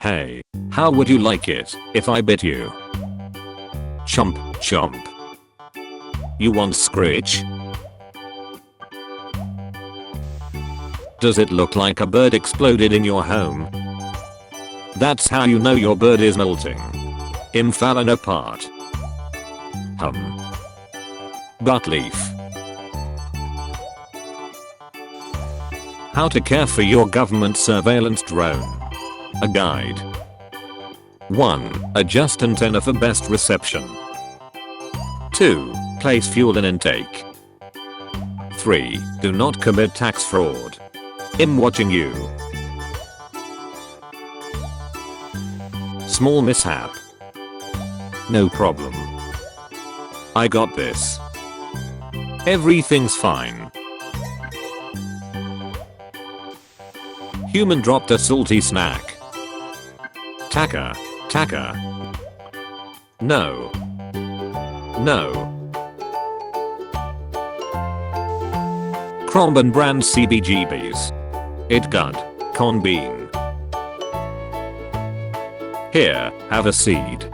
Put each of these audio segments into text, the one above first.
Hey, how would you like it if I bit you? Chomp, chomp. You want Scritch? Does it look like a bird exploded in your home? That's how you know your bird is melting. Fallen apart. Butt leaf. How to care for your government surveillance drone. A guide. 1. Adjust antenna for best reception. 2. Place fuel in intake. 3. Do not commit tax fraud. I'm watching you. Small mishap. No problem. I got this. Everything's fine. Human dropped a salty snack. Taka, taka. No. No. Cromben brand CBGBs. It got con bean. Here, have a seed.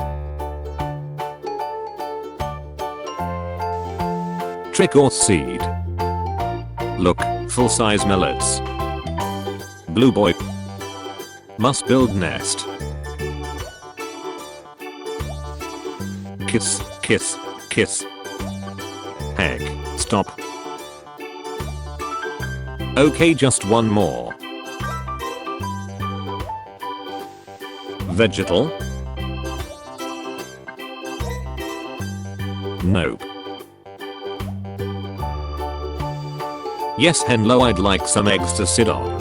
Trick or seed. Look, full-size millets. Blue boy. Must build nest. Kiss, kiss, kiss. Heck, stop. Okay, just one more. Vegetal? Nope. Yes, hello, I'd like some eggs to sit on.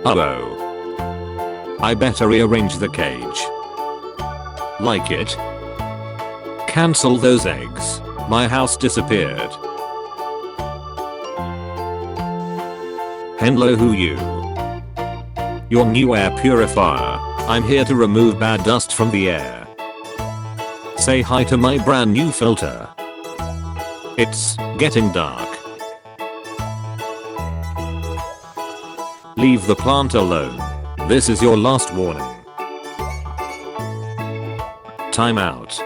Uh-oh. I better rearrange the cage. Like it? Cancel those eggs. My house disappeared. Hello, who you? Your new air purifier. I'm here to remove bad dust from the air. Say hi to my brand new filter. It's getting dark. Leave the plant alone. This is your last warning. Time out.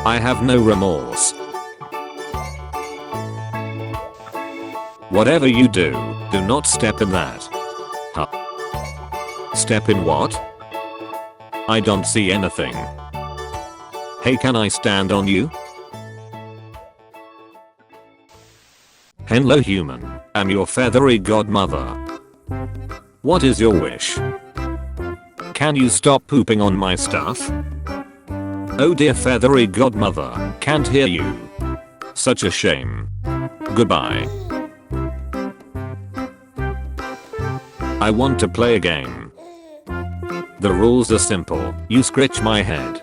I have no remorse. Whatever you do not step in that. Huh? Step in what? I don't see anything. Hey, can I stand on you? Hello, human. I'm your feathery godmother. What is your wish? Can you stop pooping on my stuff? Oh dear, feathery godmother, can't hear you. Such a shame. Goodbye. I want to play a game. The rules are simple. You scratch my head.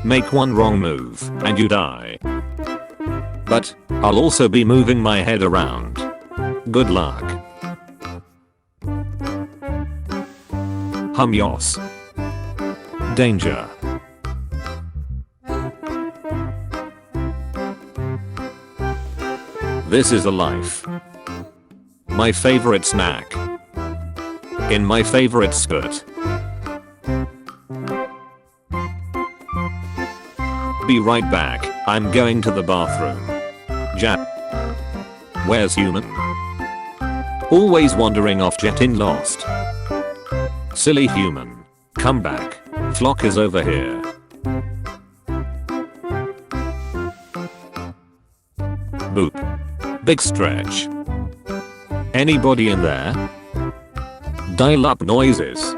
Make one wrong move, and you die. But I'll also be moving my head around. Good luck. Yos. Danger. This is a life. My favorite snack. In my favorite skirt. Be right back, I'm going to the bathroom. Where's human? Always wandering off, getting lost. Silly human. Come back. Flock is over here. Boop. Big stretch. Anybody in there? Dial up noises.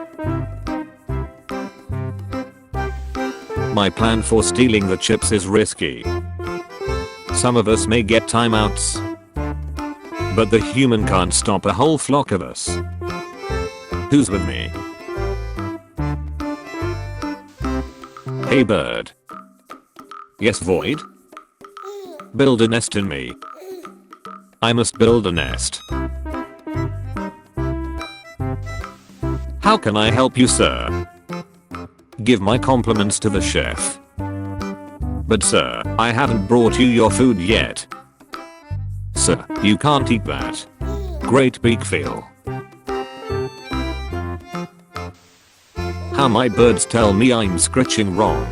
My plan for stealing the chips is risky. Some of us may get timeouts. But the human can't stop a whole flock of us. Who's with me? Hey bird. Yes, void? Build a nest in me. I must build a nest. How can I help you, sir? Give my compliments to the chef. But sir, I haven't brought you your food yet. Sir, you can't eat that. Great big feel. How my birds tell me I'm scritching wrong.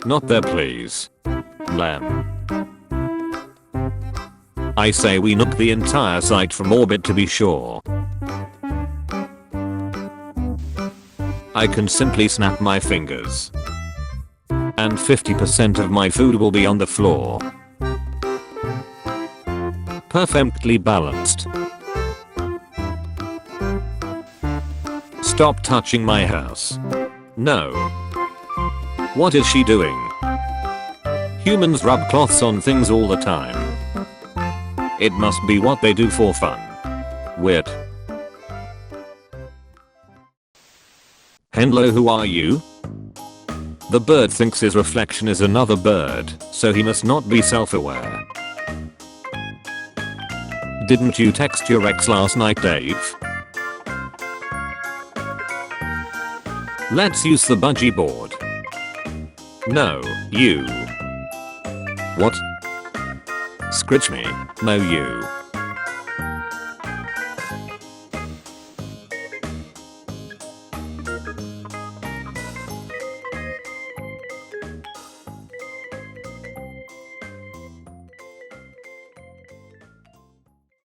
Not there please. Lamb. I say we nuke the entire site from orbit to be sure. I can simply snap my fingers. And 50% of my food will be on the floor. Perfectly balanced. Stop touching my house. No. What is she doing? Humans rub cloths on things all the time. It must be what they do for fun. Weird. Hello, who are you? The bird thinks his reflection is another bird, so he must not be self-aware. Didn't you text your ex last night, Dave? Let's use the bungee board. No, you. What? Scritch me, no you.